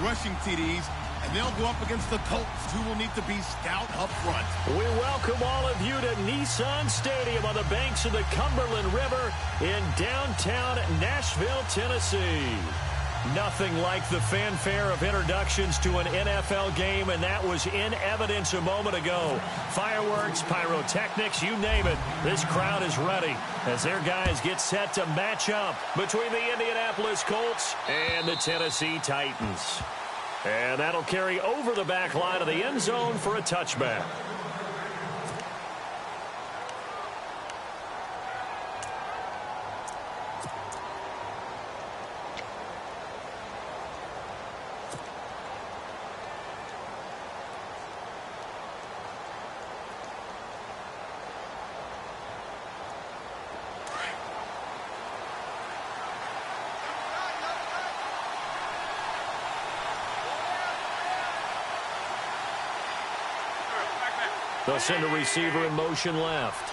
rushing TDs, and they'll go up against the Colts, who will need to be stout up front. We welcome all of you to Nissan Stadium on the banks of the Cumberland River in downtown Nashville, Tennessee. Nothing like the fanfare of introductions to an NFL game, and that was in evidence a moment ago. Fireworks, pyrotechnics, you name it. This crowd is ready as their guys get set to match up between the Indianapolis Colts and the Tennessee Titans. And that'll carry over the back line of the end zone for a touchback. They'll send a receiver in motion left.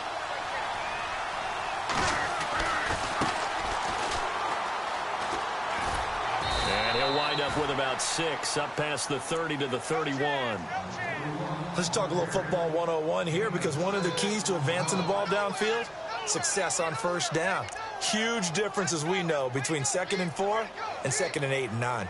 And he'll wind up with about 6 up past the 30 to the 31. Let's talk a little football 101 here, because one of the keys to advancing the ball downfield, success on first down. Huge difference, as we know, between 2nd and 4 and 2nd and 8 and 9.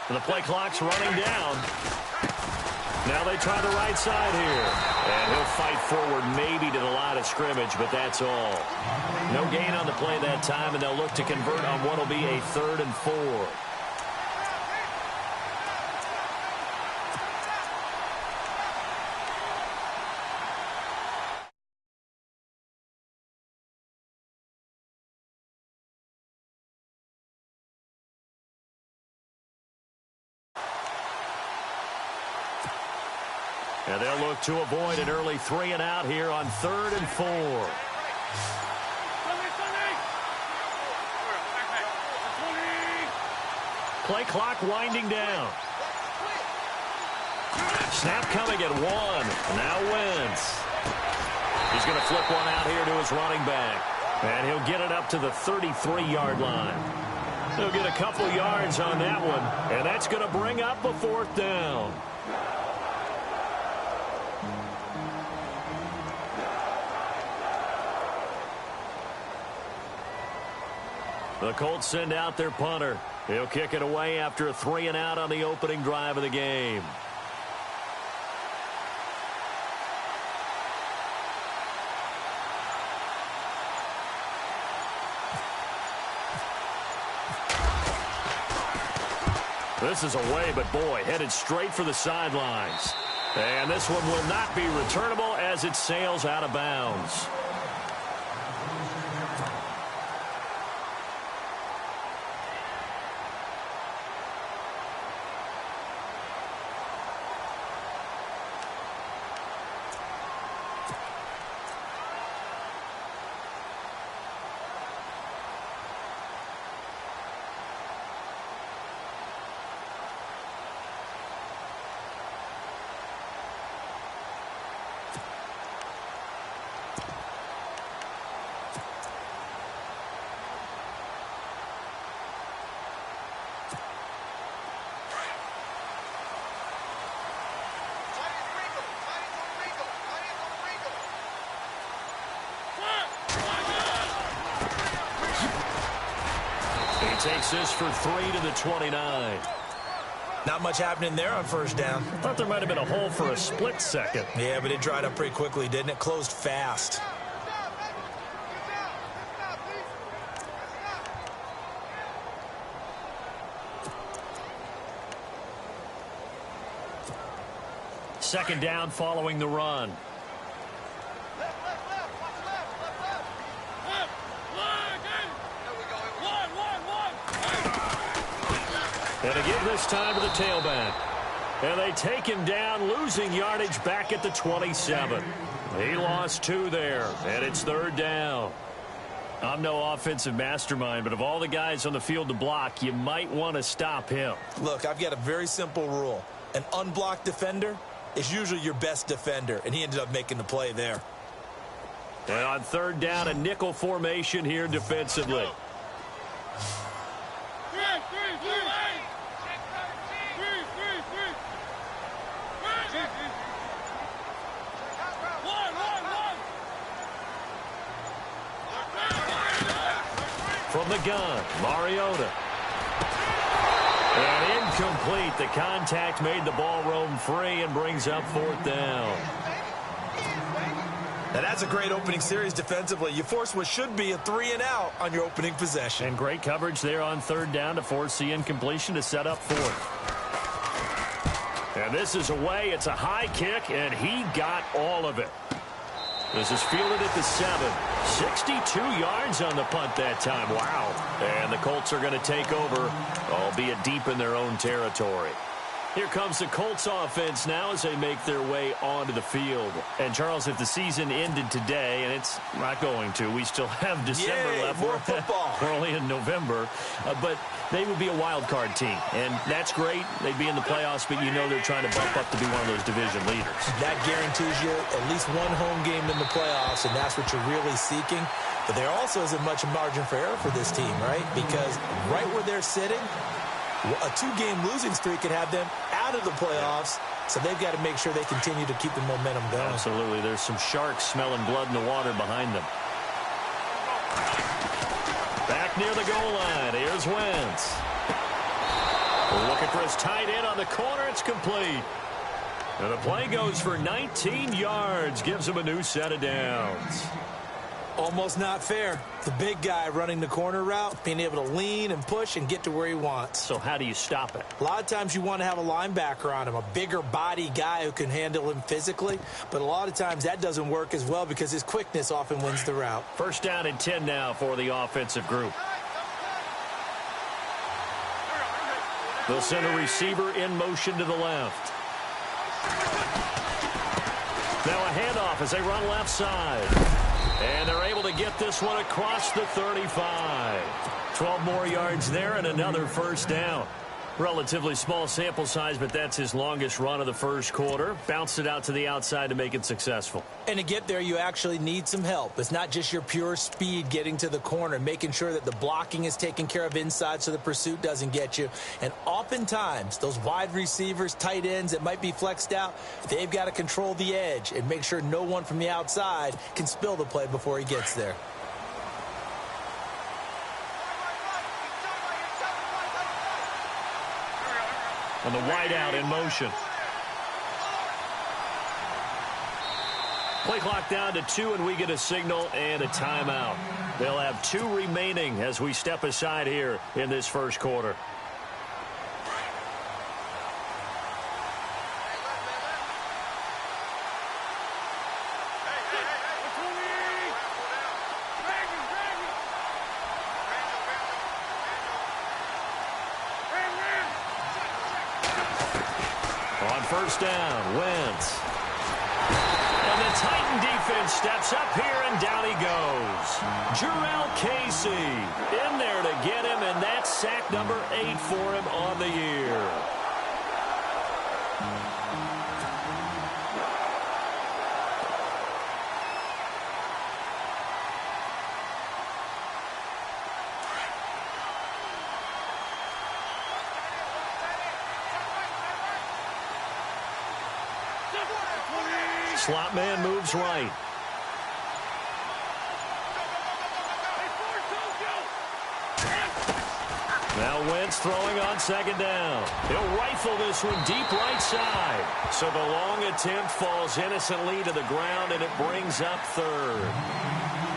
The play clock's running down. Now they try the right side here. And he'll fight forward maybe to the line of scrimmage, but that's all. No gain on the play that time, and they'll look to convert on what will be a 3rd and 4. And they'll look to avoid an early 3 and out here on 3rd and 4. Play clock winding down. Snap coming at 1. Now Wentz. He's going to flip one out here to his running back. And he'll get it up to the 33-yard line. He'll get a couple yards on that one. And that's going to bring up a 4th down. The Colts send out their punter. He'll kick it away after a 3 and out on the opening drive of the game. This is away, but boy, headed straight for the sidelines. And this one will not be returnable as it sails out of bounds. Takes this for 3 to the 29. Not much happening there on first down. Thought there might have been a hole for a split second. Yeah, but it dried up pretty quickly, didn't it? Closed fast. Second down following the run. And to give this time to the tailback. And they take him down, losing yardage back at the 27. He lost 2 there, and it's 3rd down. I'm no offensive mastermind, but of all the guys on the field to block, you might want to stop him. Look, I've got a very simple rule. An unblocked defender is usually your best defender, and he ended up making the play there. And on 3rd down, a nickel formation here defensively. From the gun, Mariota. And incomplete. The contact made the ball roam free and brings up 4th down. Now that's a great opening series defensively. You force what should be a 3-and-out on your opening possession. And great coverage there on 3rd down to force the incompletion to set up 4th. And this is away. It's a high kick, and he got all of it. This is fielded at the 7. 62 yards on the punt that time. Wow. And the Colts are going to take over, albeit deep in their own territory. Here comes the Colts offense now as they make their way onto the field. And, Charles, if the season ended today, and it's not going to, we still have December left. More football. We're only in November. But they would be a wild card team. And that's great. They'd be in the playoffs, but you know they're trying to bump up to be one of those division leaders. That guarantees you at least one home game in the playoffs, and that's what you're really seeking. But there also isn't much margin for error for this team, right? Because right where they're sitting, a 2-game losing streak could have them out of the playoffs, so they've got to make sure they continue to keep the momentum going. Absolutely. There's some sharks smelling blood in the water behind them. Back near the goal line. Here's Wentz. We're looking for his tight end on the corner. It's complete. And the play goes for 19 yards. Gives him a new set of downs. Almost not fair. The big guy running the corner route, being able to lean and push and get to where he wants. So how do you stop it? A lot of times you want to have a linebacker on him, a bigger body guy who can handle him physically. But a lot of times that doesn't work as well because his quickness often wins the route. 1st down and 10 now for the offensive group. They'll send a receiver in motion to the left. Now a handoff as they run left side. And they're able to get this one across the 35. 12 more yards there and another 1st down. Relatively small sample size, but that's his longest run of the 1st quarter. Bounced it out to the outside to make it successful. And to get there, you actually need some help. It's not just your pure speed getting to the corner, making sure that the blocking is taken care of inside so the pursuit doesn't get you. And oftentimes, those wide receivers, tight ends that might be flexed out, they've got to control the edge and make sure no one from the outside can spill the play before he gets there. And the wideout in motion. Play clock down to 2, and we get a signal and a timeout. They'll have 2 remaining as we step aside here in this 1st quarter. On 1st down, Wentz. And the Titan defense steps up here, and down he goes. Jurrell Casey in there to get him, and that's sack number 8 for him on the year. Slot man moves right. Now Wentz throwing on 2nd down. He'll rifle this one deep right side. So the long attempt falls innocently to the ground, and it brings up 3rd.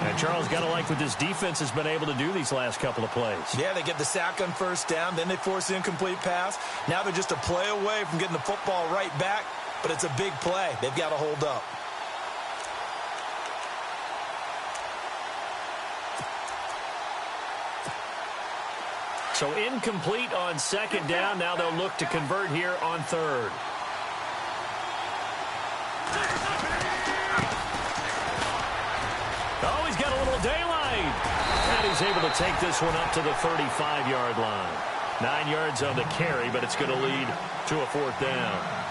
And Charles, got to like what this defense has been able to do these last couple of plays. Yeah, they get the sack on 1st down, then they force the incomplete pass. Now they're just a play away from getting the football right back, but it's a big play. They've got to hold up. So incomplete on 2nd down. Now they'll look to convert here on 3rd. full daylight. And he's able to take this one up to the 35-yard line. 9 yards on the carry, but it's going to lead to a 4th down.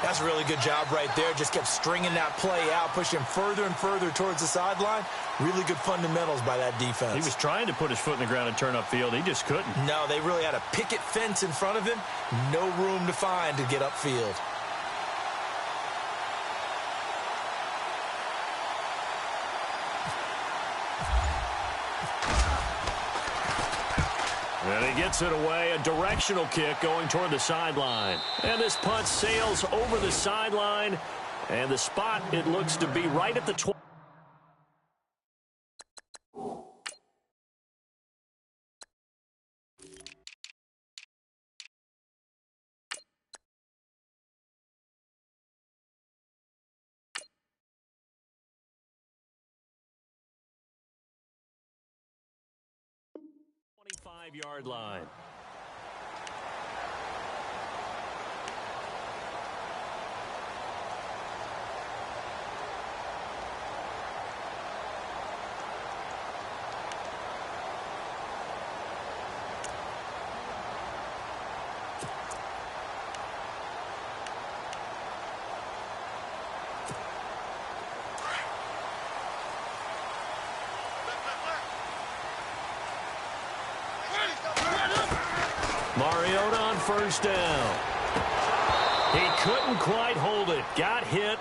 That's a really good job right there. Just kept stringing that play out, pushing further and further towards the sideline. Really good fundamentals by that defense. He was trying to put his foot in the ground and turn upfield. He just couldn't. No, they really had a picket fence in front of him. No room to find to get upfield. And he gets it away, a directional kick going toward the sideline. And this punt sails over the sideline, and the spot, it looks to be right at the 20. Yard line. Mariota on first down. He couldn't quite hold it. Got hit.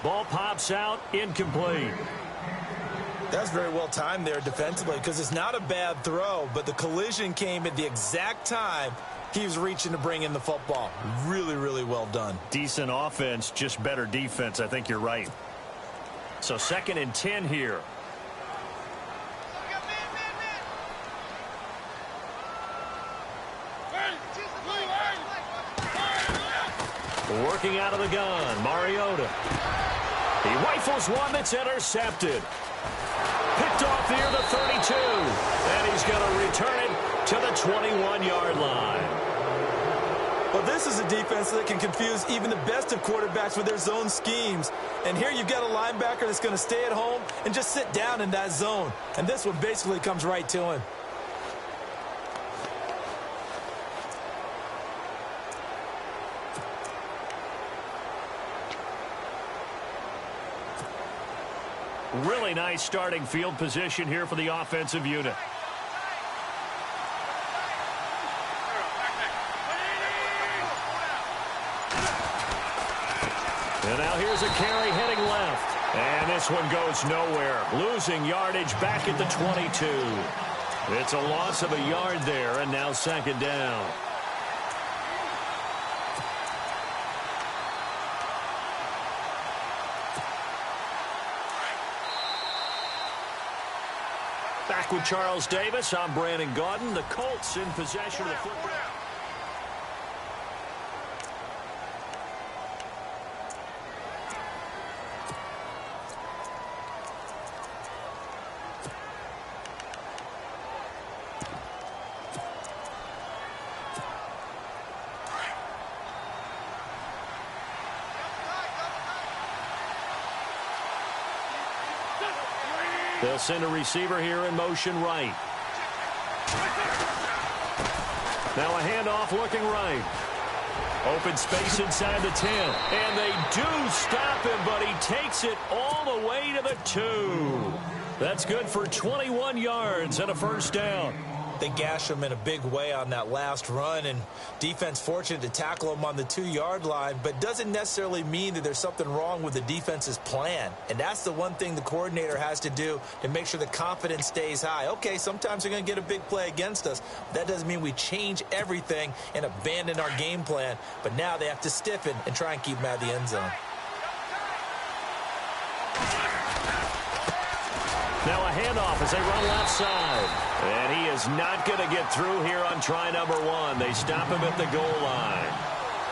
Ball pops out. Incomplete. That's very well timed there defensively because it's not a bad throw, but the collision came at the exact time he was reaching to bring in the football. Really, really well done. Decent offense, just better defense. I think you're right. So 2nd and 10 here. Working out of the gun, Mariota. He rifles one that's intercepted. Picked off near the 32. And he's going to return it to the 21-yard line. Well, this is a defense that can confuse even the best of quarterbacks with their zone schemes. And here you've got a linebacker that's going to stay at home and just sit down in that zone. And this one basically comes right to him. Really nice starting field position here for the offensive unit. And now here's a carry heading left. And this one goes nowhere. Losing yardage back at the 22. It's a loss of a yard there, and now 2nd down. Back with Charles Davis, I'm Brandon Gaudin. The Colts in possession of the football. They'll send a receiver here in motion right. Now a handoff looking right. Open space inside the 10. And they do stop him, but he takes it all the way to the 2. That's good for 21 yards and a 1st down. They gash him in a big way on that last run, and defense fortunate to tackle him on the 2-yard line, but doesn't necessarily mean that there's something wrong with the defense's plan. And that's the one thing the coordinator has to do to make sure the confidence stays high. Okay, sometimes they're going to get a big play against us. That doesn't mean we change everything and abandon our game plan, but now they have to stiffen and try and keep him out of the end zone. Now a handoff as they run left side. And he is not going to get through here on try number 1. They stop him at the goal line.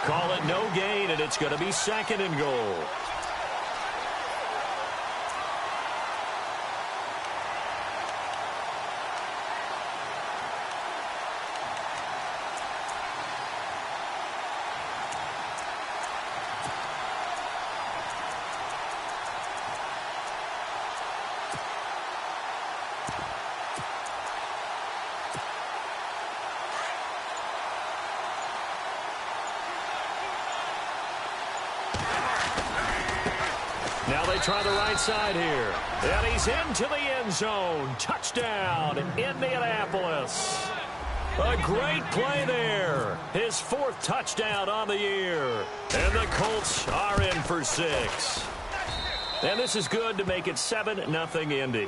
Call it no gain, and it's going to be 2nd and goal. Now they try the right side here. And he's into the end zone. Touchdown, Indianapolis. A great play there. His 4th touchdown on the year. And the Colts are in for 6. And this is good to make it 7-0 Indy.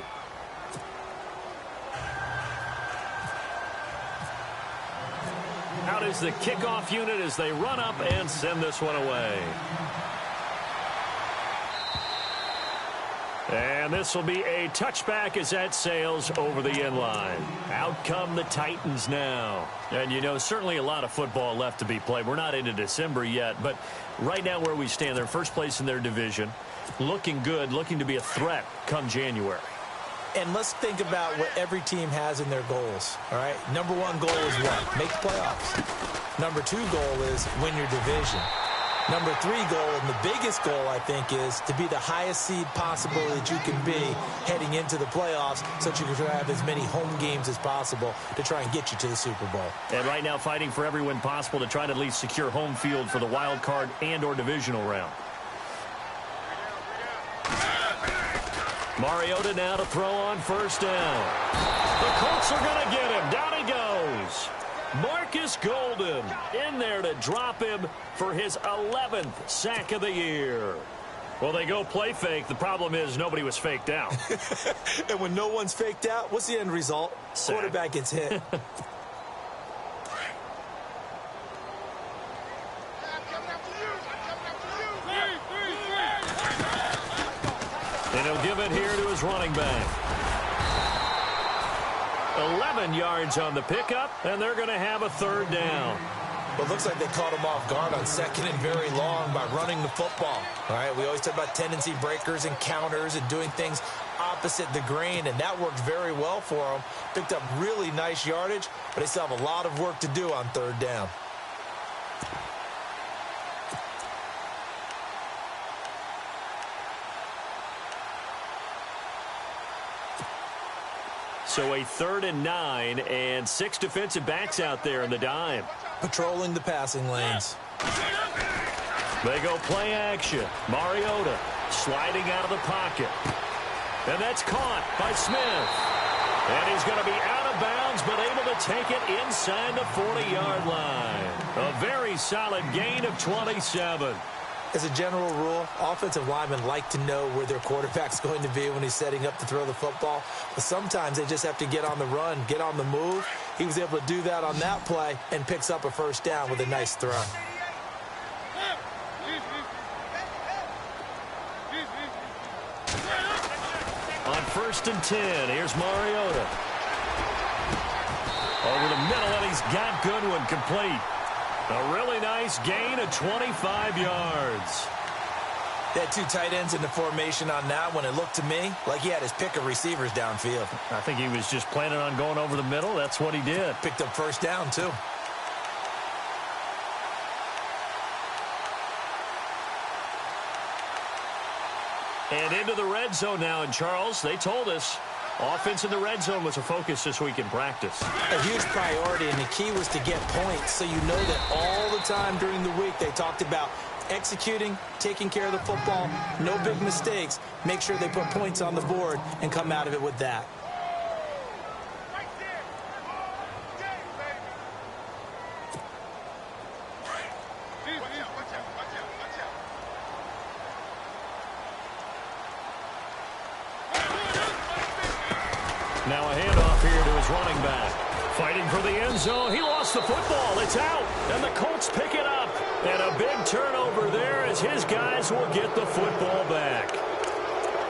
Out is the kickoff unit as they run up and send this one away. And this will be a touchback as that sails over the end line. Out come the Titans now. And, you know, certainly a lot of football left to be played. We're not into December yet, but right now where we stand, they're first place in their division. Looking good, looking to be a threat come January. And let's think about what every team has in their goals, all right? Number 1 goal is what? Make the playoffs. Number 2 goal is win your division. Number 3 goal, and the biggest goal, I think, is to be the highest seed possible that you can be heading into the playoffs so that you can have as many home games as possible to try and get you to the Super Bowl. And right now fighting for every win possible to try to at least secure home field for the wild card and or divisional round. Mariota now to throw on first down. The Colts are going to get him. Down he goes. Marcus Golden in there to drop him for his 11th sack of the year. Well, they go play fake. The problem is nobody was faked out. And when no one's faked out, what's the end result? Sack. Quarterback gets hit. And he'll give it here to his running back. 11 yards on the pickup, and they're going to have a 3rd down. Well, it looks like they caught him off guard on 2nd and very long by running the football. All right, we always talk about tendency breakers and counters and doing things opposite the grain, and that worked very well for them. Picked up really nice yardage, but they still have a lot of work to do on 3rd down. So a 3rd and 9 and 6 defensive backs out there in the dime. Patrolling the passing lanes. They go play action. Mariota sliding out of the pocket. And that's caught by Smith. And he's going to be out of bounds, but able to take it inside the 40-yard line. A very solid gain of 27. As a general rule, offensive linemen like to know where their quarterback's going to be when he's setting up to throw the football. But sometimes they just have to get on the run, get on the move. He was able to do that on that play and picks up a 1st down with a nice throw. On 1st and 10, here's Mariota. Over the middle, and he's got Goodwin complete. A really nice gain of 25 yards. They had 2 tight ends in the formation on that one. It looked to me like he had his pick of receivers downfield. I think he was just planning on going over the middle. That's what he did. Picked up 1st down, too. And into the red zone now. And, Charles, they told us offense in the red zone was a focus this week in practice. A huge priority, and the key was to get points. So you know that all the time during the week they talked about executing, taking care of the football, no big mistakes. Make sure they put points on the board and come out of it with that. Now a handoff here to his running back. Fighting for the end zone. He lost the football. It's out. And the Colts pick it up. And a big turnover there as his guys will get the football back.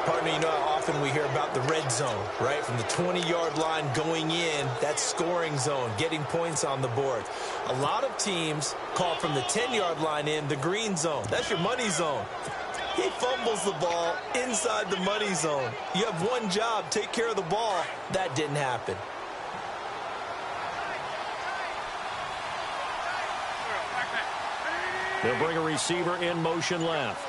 Partner, you know how often we hear about the red zone, right? From the 20-yard line going in, that scoring zone, getting points on the board. A lot of teams call from the 10-yard line in the green zone. That's your money zone. He fumbles the ball inside the money zone. You have one job, take care of the ball. That didn't happen. They'll bring a receiver in motion left.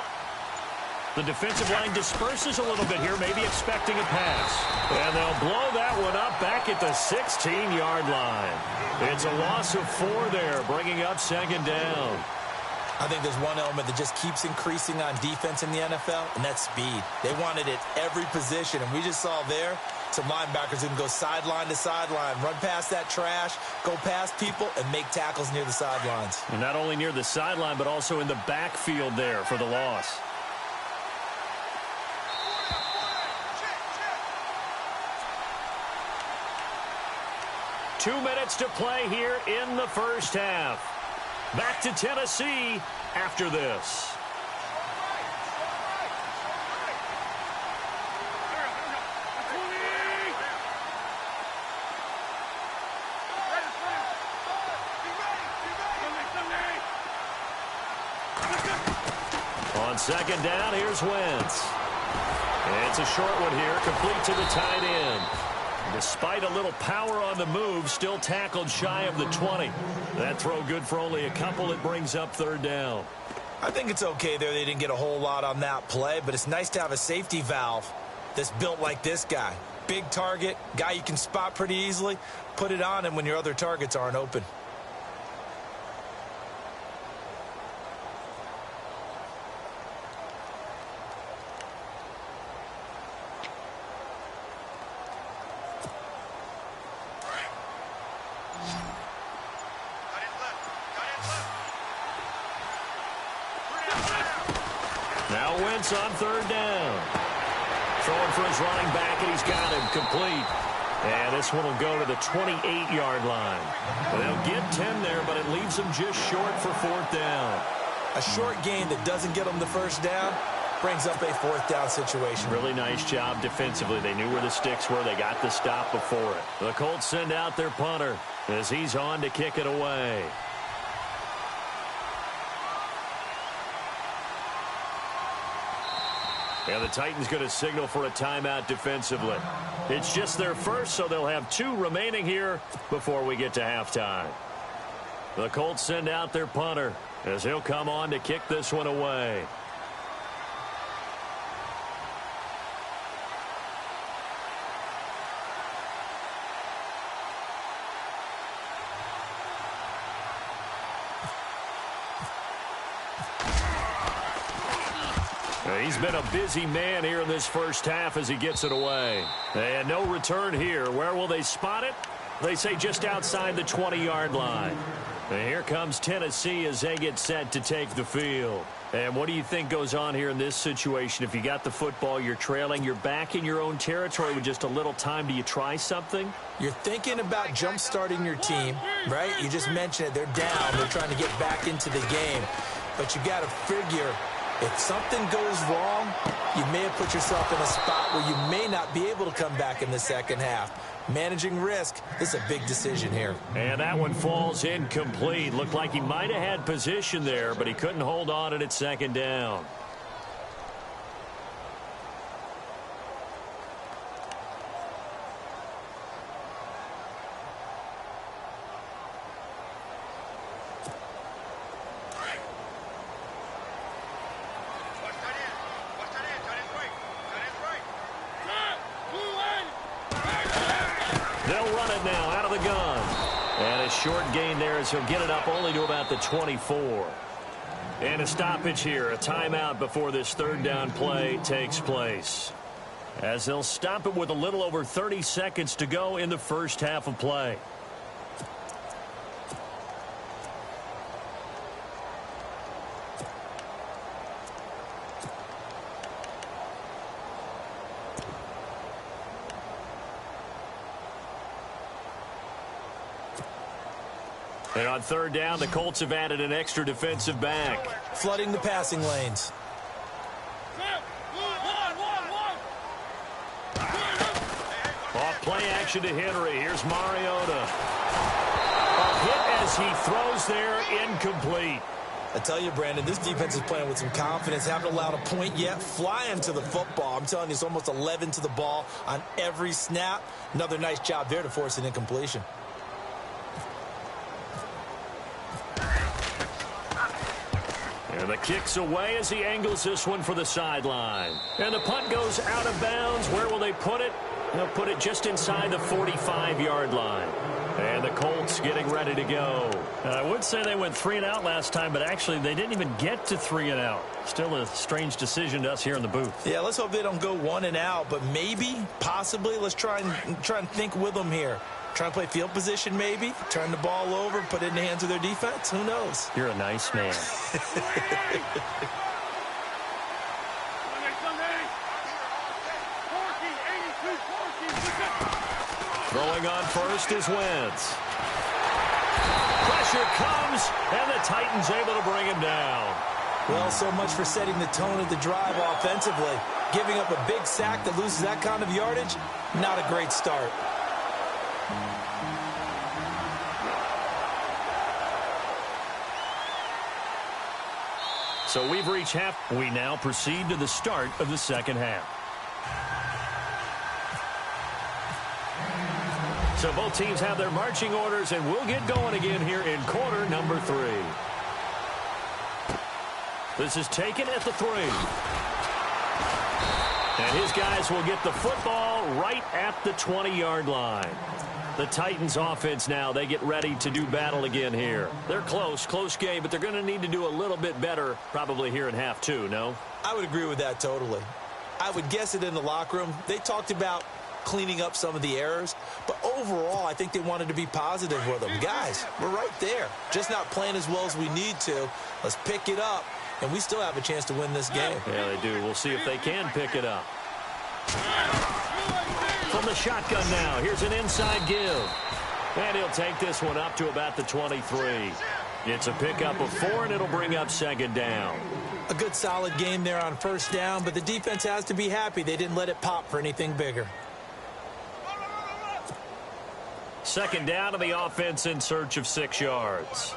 The defensive line disperses a little bit here, maybe expecting a pass. And they'll blow that one up back at the 16-yard line. It's a loss of 4 there, bringing up 2nd down. I think there's one element that just keeps increasing on defense in the NFL, and that's speed. They want it at every position, and we just saw there some linebackers who can go sideline to sideline, run past that trash, go past people, and make tackles near the sidelines. And not only near the sideline, but also in the backfield there for the loss. Two minutes to play here in the first half. Back to Tennessee after this. On second down, here's Wentz. It's a short one here, complete to the tight end. Despite a little power on the move, still tackled shy of the 20. That throw good for only a couple. It brings up third down. I think it's okay there. They didn't get a whole lot on that play, but it's nice to have a safety valve that's built like this guy. Big target, guy you can spot pretty easily. Put it on him when your other targets aren't open. Now Wentz on third down. Throwing for his running back, and he's got him complete. And this one will go to the 28-yard line. They'll get 10 there, but it leaves them just short for fourth down. A short gain that doesn't get them the first down brings up a fourth down situation. Really nice job defensively. They knew where the sticks were. They got the stop before it. The Colts send out their punter as he's on to kick it away. And the Titans going to signal for a timeout defensively. It's just their first, so they'll have two remaining here before we get to halftime. The Colts send out their punter as he'll come on to kick this one away. He's been a busy man here in this first half as he gets it away. And no return here. Where will they spot it? They say just outside the 20-yard line. And here comes Tennessee as they get set to take the field. And what do you think goes on here in this situation? If you got the football, you're trailing, you're back in your own territory with just a little time. Do you try something? You're thinking about jump-starting your team, right? You just mentioned it. They're down. They're trying to get back into the game. But you got to figure, if something goes wrong, you may have put yourself in a spot where you may not be able to come back in the second half. Managing risk, this is a big decision here. And that one falls incomplete. Looked like he might have had position there, but he couldn't hold on at second down. Short gain there as he'll get it up only to about the 24. And a stoppage here, a timeout before this third down play takes place. As they'll stop it with a little over 30 seconds to go in the first half of play. And on third down, the Colts have added an extra defensive back. Flooding the passing lanes. Off play action to Henry. Here's Mariota. A hit as he throws there, incomplete. I tell you, Brandon, this defense is playing with some confidence. Haven't allowed a point yet. Flying to the football. I'm telling you, it's almost 11 to the ball on every snap. Another nice job there to force an incompletion. And the kick's away as he angles this one for the sideline. And the punt goes out of bounds. Where will they put it? They'll put it just inside the 45-yard line. And the Colts getting ready to go. I would say they went 3 and out last time, but actually they didn't even get to 3 and out. Still a strange decision to us here in the booth. Yeah, let's hope they don't go 1 and out, but maybe, possibly, let's try and think with them here. Try and play field position maybe, turn the ball over, put it in the hands of their defense. Who knows? You're a nice man. Throwing on first is Wentz. Pressure comes, and the Titans able to bring him down. Well, so much for setting the tone of the drive offensively. Giving up a big sack that loses that kind of yardage, not a great start. So we've reached half. We now proceed to the start of the second half. So both teams have their marching orders, and we'll get going again here in quarter number 3. This is taken at the 3. And his guys will get the football right at the 20-yard line. The Titans offense now, they get ready to do battle again here. They're close game, but they're going to need to do a little bit better probably here in half 2, no? I would agree with that totally. I would guess it in the locker room. They talked about cleaning up some of the errors, but overall I think they wanted to be positive with them. Guys, we're right there, just not playing as well as we need to. Let's pick it up, and we still have a chance to win this game. Yeah, they do. We'll see if they can pick it up. From the shotgun now, here's an inside give, and he'll take this one up to about the 23. It's a pickup of 4, and it'll bring up second down. A good solid game there on first down, but the defense has to be happy they didn't let it pop for anything bigger. Second down to the offense in search of 6 yards.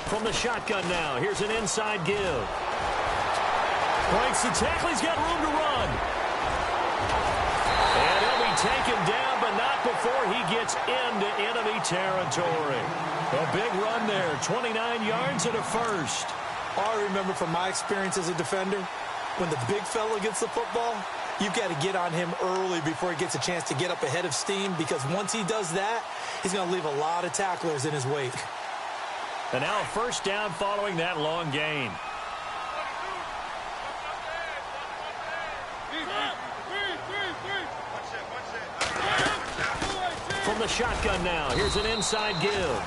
From the shotgun now, here's an inside give. Breaks the tackle, he's got room to run. And he'll be taken down, but not before he gets into enemy territory. A big run there, 29 yards and a first. All I remember from my experience as a defender, when the big fella gets the football, you've got to get on him early before he gets a chance to get up ahead of steam, because once he does that, he's going to leave a lot of tacklers in his wake. And now a first down following that long gain. From the shotgun now, here's an inside give.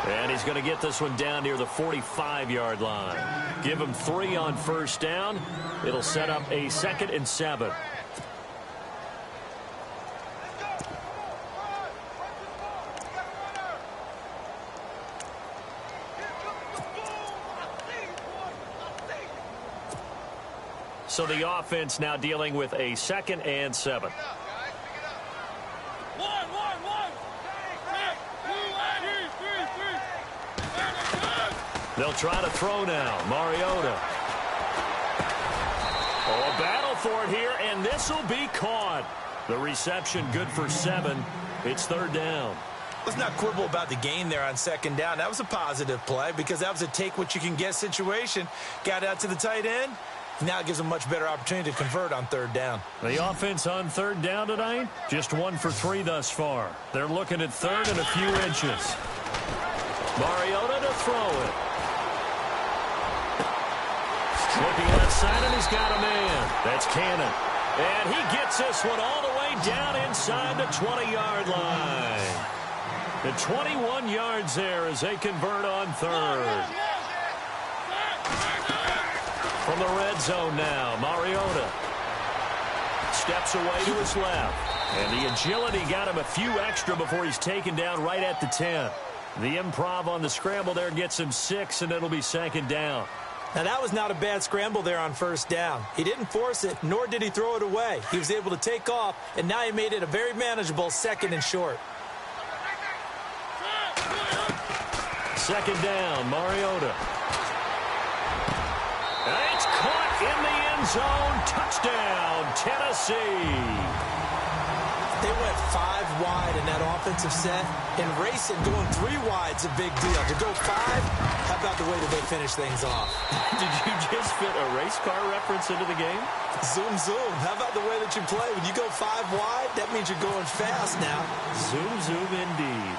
And he's going to get this one down near the 45-yard line. Give him 3 on first down. It'll set up a 2nd and 7. So the offense now dealing with a 2nd and 7. They'll try to throw now. Mariota. Oh, a battle for it here, and this will be caught. The reception good for 7. It's 3rd down. Let's not quibble about the gain there on 2nd down. That was a positive play because that was a take-what-you-can-get situation. Got out to the tight end. Now it gives them a much better opportunity to convert on 3rd down. The offense on 3rd down tonight, just 1 for 3 thus far. They're looking at 3rd and a few inches. Mariota to throw it. Looking outside, and he's got a man. That's Cannon. And he gets this one all the way down inside the 20-yard line. The 21 yards there as they convert on 3rd. From the red zone now, Mariota steps away to his left. And the agility got him a few extra before he's taken down right at the 10. The improv on the scramble there gets him 6, and it'll be 2nd down. Now, that was not a bad scramble there on first down. He didn't force it, nor did he throw it away. He was able to take off, and now he made it a very manageable 2nd and short. 2nd down, Mariota. And it's caught in the end zone. Touchdown, Tennessee. They went 5 wide in that offensive set. In racing, going 3 wide's a big deal. To go 5, how about the way that they finish things off? Did you just fit a race car reference into the game? Zoom, zoom. How about the way that you play? When you go 5 wide, that means you're going fast now. Zoom, zoom indeed.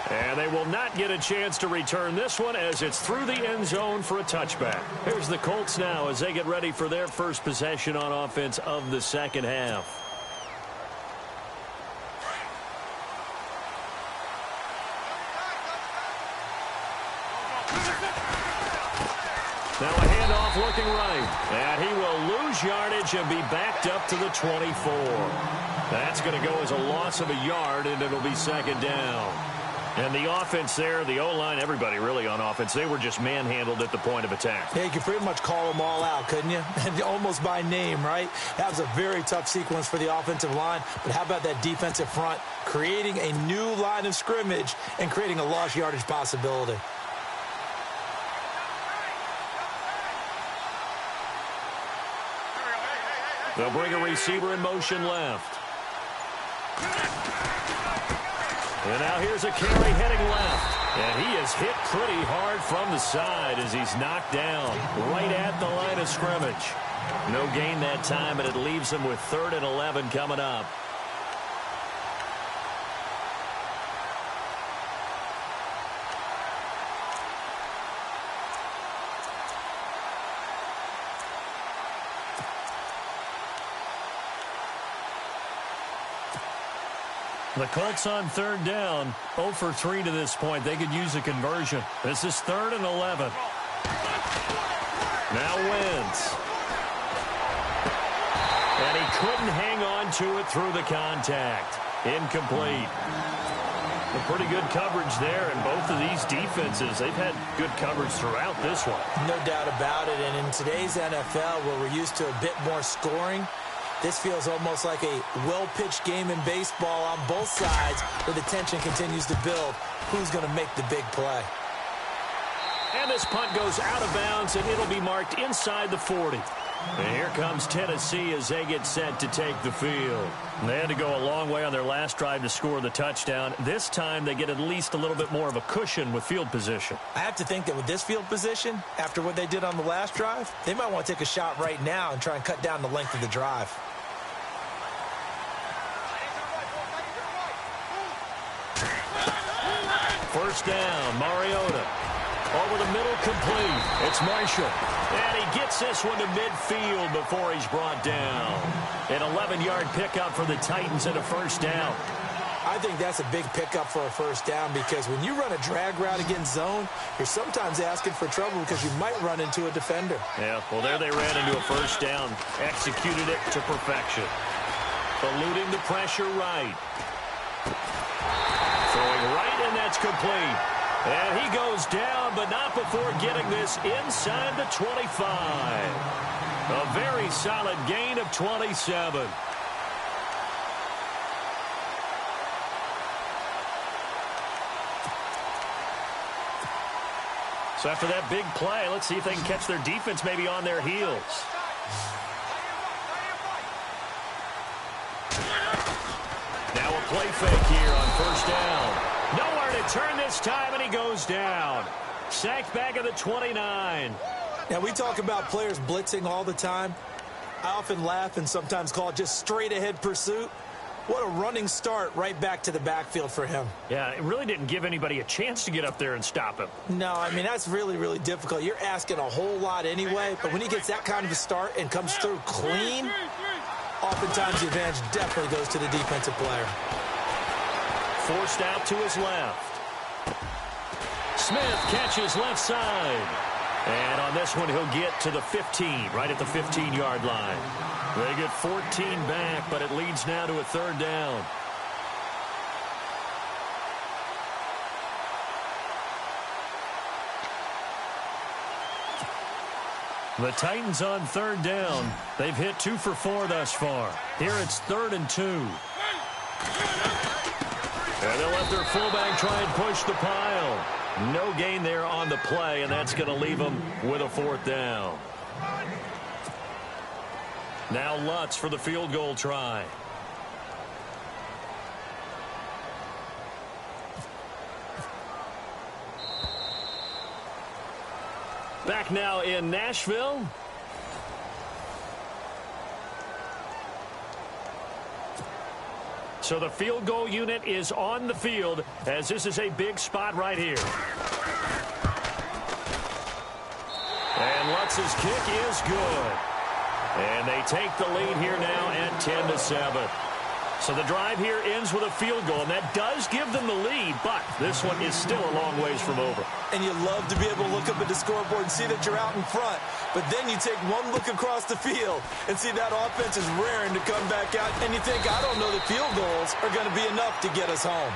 And they will not get a chance to return this one as it's through the end zone for a touchback. Here's the Colts now as they get ready for their first possession on offense of the second half. Now a handoff looking right. And he will lose yardage and be backed up to the 24. That's going to go as a loss of a yard, and it'll be second down. And the offense there, the O-line, everybody really on offense, they were just manhandled at the point of attack. Yeah, you could pretty much call them all out, couldn't you? And almost by name, right? That was a very tough sequence for the offensive line. But how about that defensive front creating a new line of scrimmage and creating a lost yardage possibility? They'll bring a receiver in motion left. And now here's a carry heading left. And he is hit pretty hard from the side as he's knocked down right at the line of scrimmage. No gain that time, and it leaves him with 3rd and 11 coming up. The Colts on 3rd down, 0 for 3 to this point. They could use a conversion. This is 3rd and 11. Now Wentz. And he couldn't hang on to it through the contact. Incomplete. A pretty good coverage there, and both of these defenses, they've had good coverage throughout this one. No doubt about it, and in today's NFL, where we're used to a bit more scoring, this feels almost like a well-pitched game in baseball on both sides where the tension continues to build. Who's going to make the big play? And this punt goes out of bounds, and it'll be marked inside the 40. And here comes Tennessee as they get set to take the field. They had to go a long way on their last drive to score the touchdown. This time they get at least a little bit more of a cushion with field position. I have to think that with this field position, after what they did on the last drive, they might want to take a shot right now and try and cut down the length of the drive. First down, Mariota. Over the middle, complete. It's Marshall. And he gets this one to midfield before he's brought down. An 11-yard pickup for the Titans and a first down. I think that's a big pickup for a first down because when you run a drag route against zone, you're sometimes asking for trouble because you might run into a defender. Yeah, well, there they ran into a first down. Executed it to perfection. Eluding the pressure right. Throwing right, and that's complete. And he goes down, but not before getting this inside the 25. A very solid gain of 27. So after that big play, let's see if they can catch their defense maybe on their heels. Now a play fake here on first down. Nowhere to turn this time, and he goes down. Sacked back at the 29. Now, we talk about players blitzing all the time. I often laugh and sometimes call it just straight-ahead pursuit. What a running start right back to the backfield for him. Yeah, it really didn't give anybody a chance to get up there and stop him. No, I mean, that's really, really difficult. You're asking a whole lot anyway, but when he gets that kind of a start and comes through clean, oftentimes the advantage definitely goes to the defensive player. Forced out to his left. Smith catches left side. And on this one, he'll get to the 15, right at the 15-yard line. They get 14 back, but it leads now to a third down. The Titans on third down. They've hit 2 for 4 thus far. Here it's 3rd and 2. And they'll let their fullback try and push the pile. No gain there on the play, and that's going to leave them with a 4th down. Now Lutz for the field goal try. Back now in Nashville. So the field goal unit is on the field as this is a big spot right here. And Lutz's kick is good. And they take the lead here now at 10-7. So the drive here ends with a field goal, and that does give them the lead, but this one is still a long ways from over. And you love to be able to look up at the scoreboard and see that you're out in front. But then you take one look across the field and see that offense is raring to come back out. And you think, I don't know that field goals are going to be enough to get us home.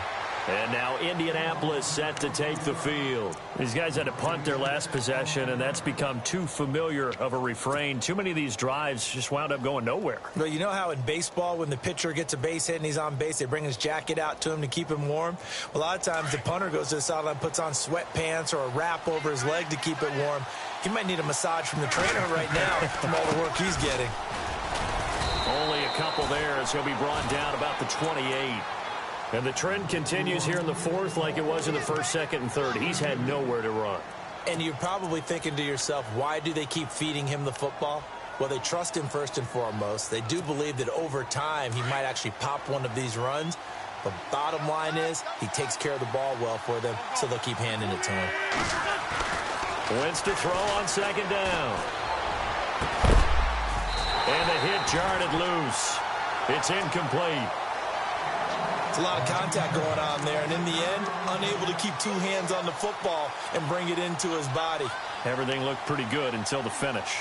And now Indianapolis set to take the field. These guys had to punt their last possession, and that's become too familiar of a refrain. Too many of these drives just wound up going nowhere. Well, you know how in baseball when the pitcher gets a base hit and he's on base, they bring his jacket out to him to keep him warm? Well, a lot of times the punter goes to the sideline, puts on sweatpants or a wrap over his leg to keep it warm. He might need a massage from the trainer right now from all the work he's getting. Only a couple there as he'll be brought down about the 28. And the trend continues here in the fourth like it was in the first, second, and third. He's had nowhere to run. And you're probably thinking to yourself, why do they keep feeding him the football? Well, they trust him first and foremost. They do believe that over time he might actually pop one of these runs. But bottom line is he takes care of the ball well for them, so they'll keep handing it to him. Wentz to throw on second down. And the hit jarred it loose. It's incomplete. It's a lot of contact going on there, and in the end, unable to keep two hands on the football and bring it into his body. Everything looked pretty good until the finish.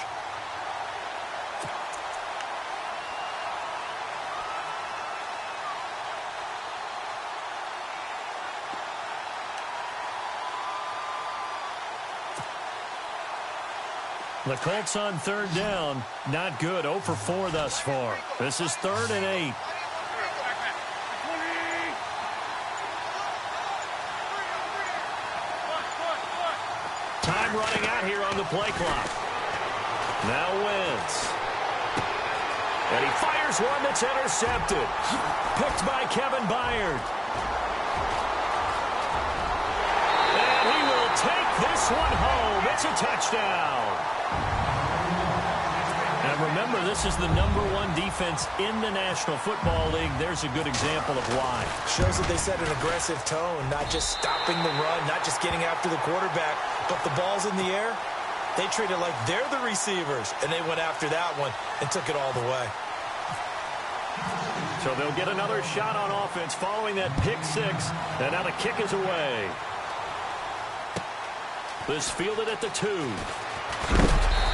The Colts on third down. Not good. 0 for 4 thus far. This is 3rd and 8. Time running out here on the play clock. Now Wentz. And he fires one that's intercepted. Picked by Kevin Byard. And he will take this one home. It's a touchdown. And remember, this is the #1 defense in the National Football League. There's a good example of why. Shows that they set an aggressive tone, not just stopping the run, not just getting after the quarterback, but the ball's in the air. They treat it like they're the receivers, and they went after that one and took it all the way. So they'll get another shot on offense following that pick six, and now the kick is away. This fielded at the 2.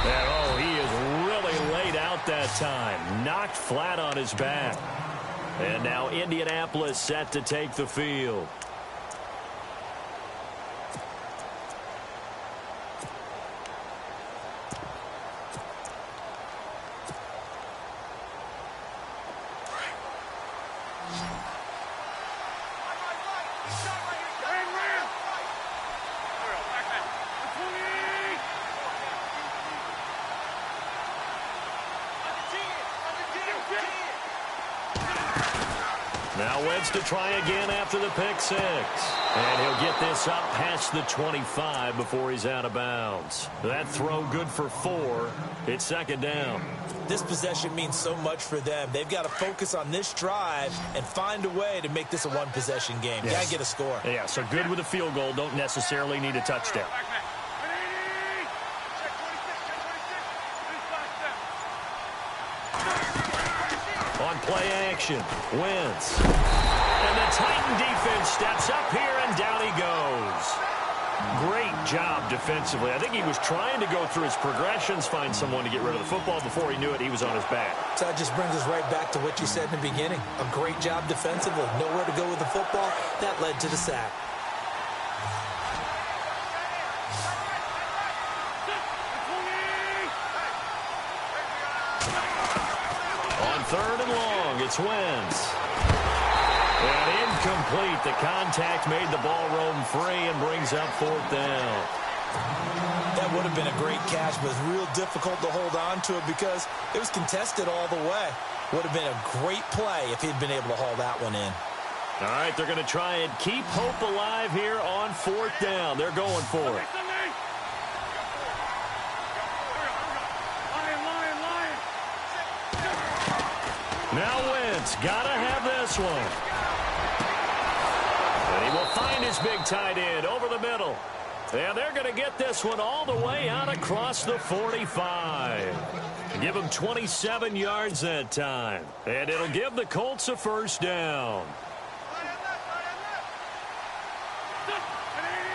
And, oh, he is really laid out that time. Knocked flat on his back. And now Indianapolis set to take the field. Now Wentz to try again after the pick six. And he'll get this up past the 25 before he's out of bounds. That throw good for 4. It's second down. This possession means so much for them. They've got to focus on this drive and find a way to make this a one-possession game. Yes. Got to get a score. Yeah, so good with a field goal. Don't necessarily need a touchdown. On play action, Wentz. And the Titan defense steps up here, and down he goes. Great job defensively. I think he was trying to go through his progressions, find someone to get rid of the football. Before he knew it, he was on his back. So that just brings us right back to what you said in the beginning. A great job defensively. Nowhere to go with the football. That led to the sack. On third and long, it's Wentz. And incomplete. The contact made the ball roam free and brings up fourth down. That would have been a great catch, but it's real difficult to hold on to it because it was contested all the way. Would have been a great play if he'd been able to haul that one in. All right, they're going to try and keep hope alive here on 4th down. They're going for it. Now Wentz, gotta have this one. And he will find his big tight end over the middle. And they're going to get this one all the way out across the 45. Give them 27 yards that time. And it'll give the Colts a 1st down.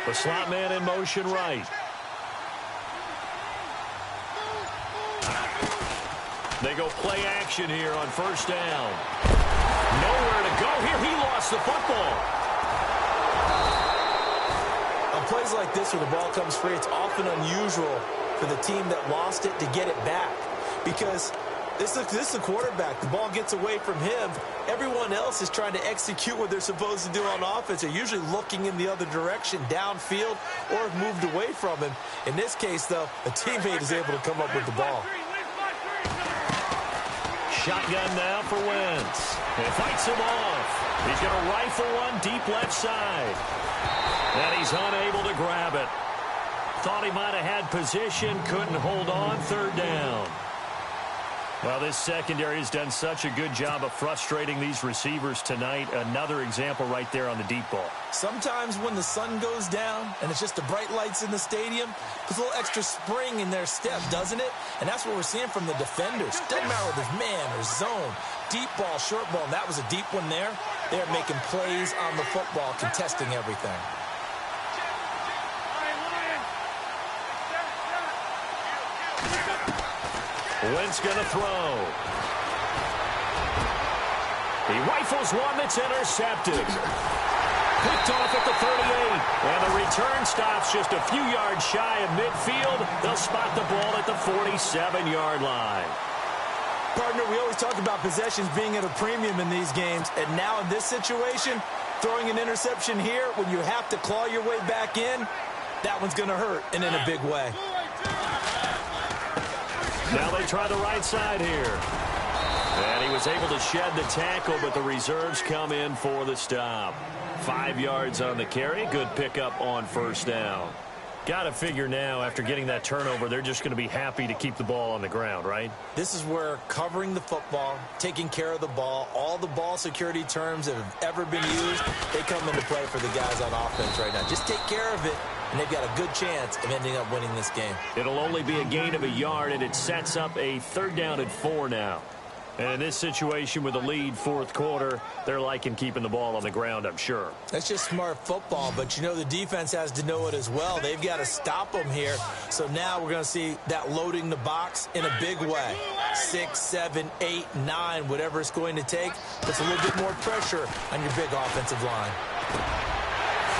The slot man in motion right. They go play action here on 1st down. Nowhere to go here. He lost the football. On plays like this where the ball comes free, it's often unusual for the team that lost it to get it back. Because this is the quarterback. The ball gets away from him. Everyone else is trying to execute what they're supposed to do on offense. They're usually looking in the other direction, downfield, or have moved away from him. In this case, though, a teammate is able to come up with the ball. Shotgun now for Wentz. He fights him off. He's going to rifle one deep left side. And he's unable to grab it. Thought he might have had position, couldn't hold on. 3rd down. Well, this secondary has done such a good job of frustrating these receivers tonight. Another example right there on the deep ball. Sometimes when the sun goes down and it's just the bright lights in the stadium, puts a little extra spring in their step, doesn't it? And that's what we're seeing from the defenders. Doesn't matter whether it's man or zone, deep ball, short ball, and that was a deep one there. They're making plays on the football, contesting everything. Wentz going to throw. He rifles one that's intercepted. Picked off at the 38. And the return stops just a few yards shy of midfield. They'll spot the ball at the 47-yard line. Partner, we always talk about possessions being at a premium in these games. And now in this situation, throwing an interception here when you have to claw your way back in, that one's going to hurt, and in a big way. Now they try the right side here. And he was able to shed the tackle, but the reserves come in for the stop. 5 yards on the carry. Good pickup on 1st down. Got to figure now, after getting that turnover, they're just going to be happy to keep the ball on the ground, right? This is where covering the football, taking care of the ball, all the ball security terms that have ever been used, they come into play for the guys on offense right now. Just take care of it, and they've got a good chance of ending up winning this game. It'll only be a gain of a yard, and it sets up a 3rd down and 4 now. And in this situation with the lead 4th quarter, they're liking keeping the ball on the ground, I'm sure. That's just smart football, but you know the defense has to know it as well. They've got to stop them here. So now we're going to see that loading the box in a big way. 6, 7, 8, 9, whatever it's going to take. Puts a little bit more pressure on your big offensive line.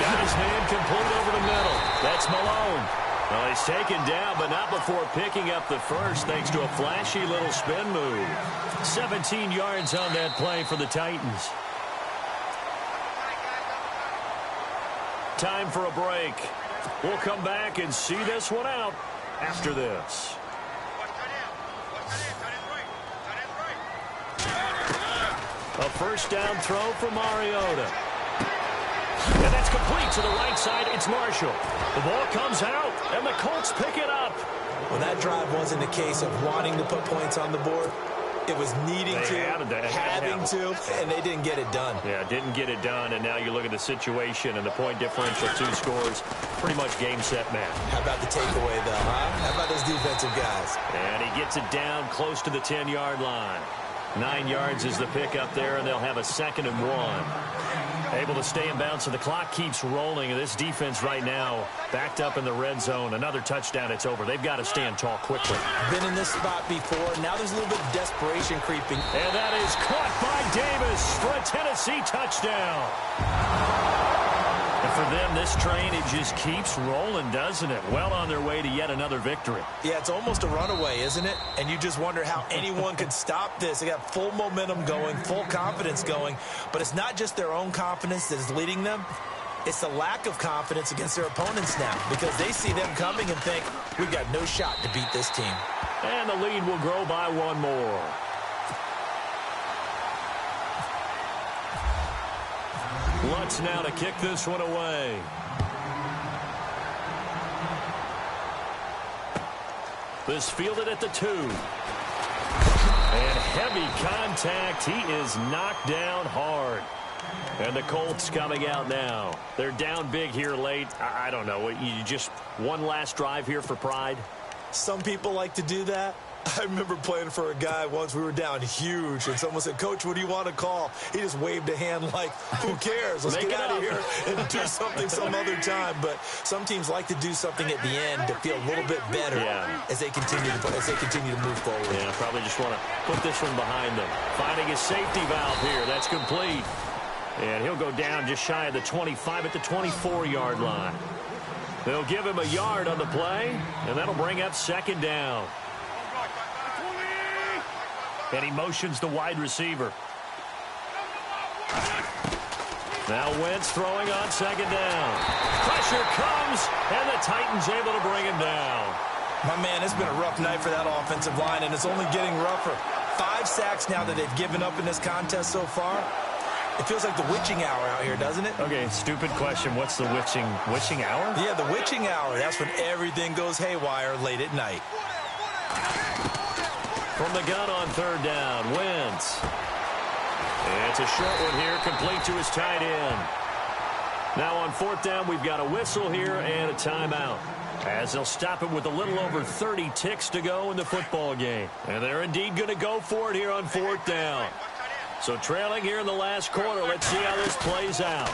Got his man complete over the middle. That's Malone. Well, he's taken down, but not before picking up the first, thanks to a flashy little spin move. 17 yards on that play for the Titans. Time for a break. We'll come back and see this one out after this. A 1st down throw for Mariota. And that's complete to the right side. It's Marshall. The ball comes out, and the Colts pick it up. Well, that drive wasn't a case of wanting to put points on the board. It was needing having to, and they didn't get it done. Yeah, didn't get it done, and now you look at the situation and the point differential, 2 scores, pretty much game, set, match. How about the takeaway, though, huh? How about those defensive guys? And he gets it down close to the 10-yard line. 9 yards is the pickup there, and they'll have a 2nd and 1. Able to stay in bounds, so the clock keeps rolling. And this defense right now backed up in the red zone. Another touchdown, it's over. They've got to stand tall quickly. Been in this spot before. Now there's a little bit of desperation creeping. And that is caught by Davis for a Tennessee touchdown. And for them, this train, it just keeps rolling, doesn't it? Well on their way to yet another victory. Yeah, it's almost a runaway, isn't it? And you just wonder how anyone could stop this. They got full momentum going, full confidence going. But it's not just their own confidence that is leading them. It's the lack of confidence against their opponents now because they see them coming and think, we've got no shot to beat this team. And the lead will grow by one more. Lutz now to kick this one away. This fielded at the 2. And heavy contact. He is knocked down hard. And the Colts coming out now. They're down big here late. I don't know. You just one last drive here for pride? Some people like to do that. I remember playing for a guy once. We were down huge, and someone said, Coach, what do you want to call? He just waved a hand like, who cares? Let's get out of here and do something some other time. But some teams like to do something at the end to feel a little bit better as they continue to move forward. Yeah, probably just want to put this one behind them. Finding his safety valve here. That's complete. And he'll go down just shy of the 25 at the 24-yard line. They'll give him a yard on the play, and that'll bring up second down. And he motions the wide receiver. Now Wentz throwing on second down. Pressure comes, and the Titans able to bring him down. My man, it's been a rough night for that offensive line, and it's only getting rougher. 5 sacks now that they've given up in this contest so far. It feels like the witching hour out here, doesn't it? Okay, stupid question. What's the witching hour? Yeah, the witching hour. That's when everything goes haywire late at night. From the gun on third down, Wentz. It's a short one here, complete to his tight end. Now on fourth down, we've got a whistle here and a timeout, as they'll stop it with a little over 30 ticks to go in the football game. And they're indeed going to go for it here on fourth down. So trailing here in the last quarter, let's see how this plays out.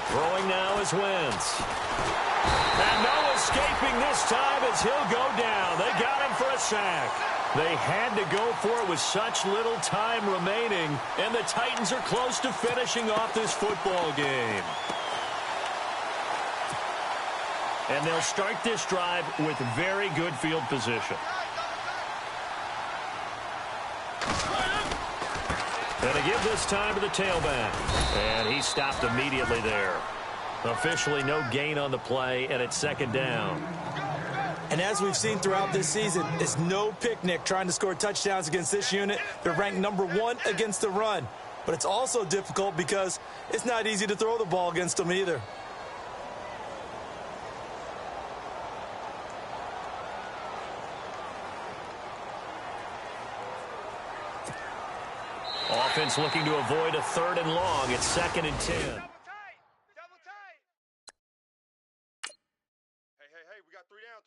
Throwing now is Wentz. And no escaping this time as he'll go down. They got him for a sack. They had to go for it with such little time remaining, and the Titans are close to finishing off this football game. And they'll start this drive with very good field position. And to give this time to the tailback. And he stopped immediately there. Officially no gain on the play, and it's second down. And as we've seen throughout this season, it's no picnic trying to score touchdowns against this unit. They're ranked number 1 against the run. But it's also difficult because it's not easy to throw the ball against them either. Offense looking to avoid a 3rd and long. It's 2nd and 10. Hey, we got 3 down.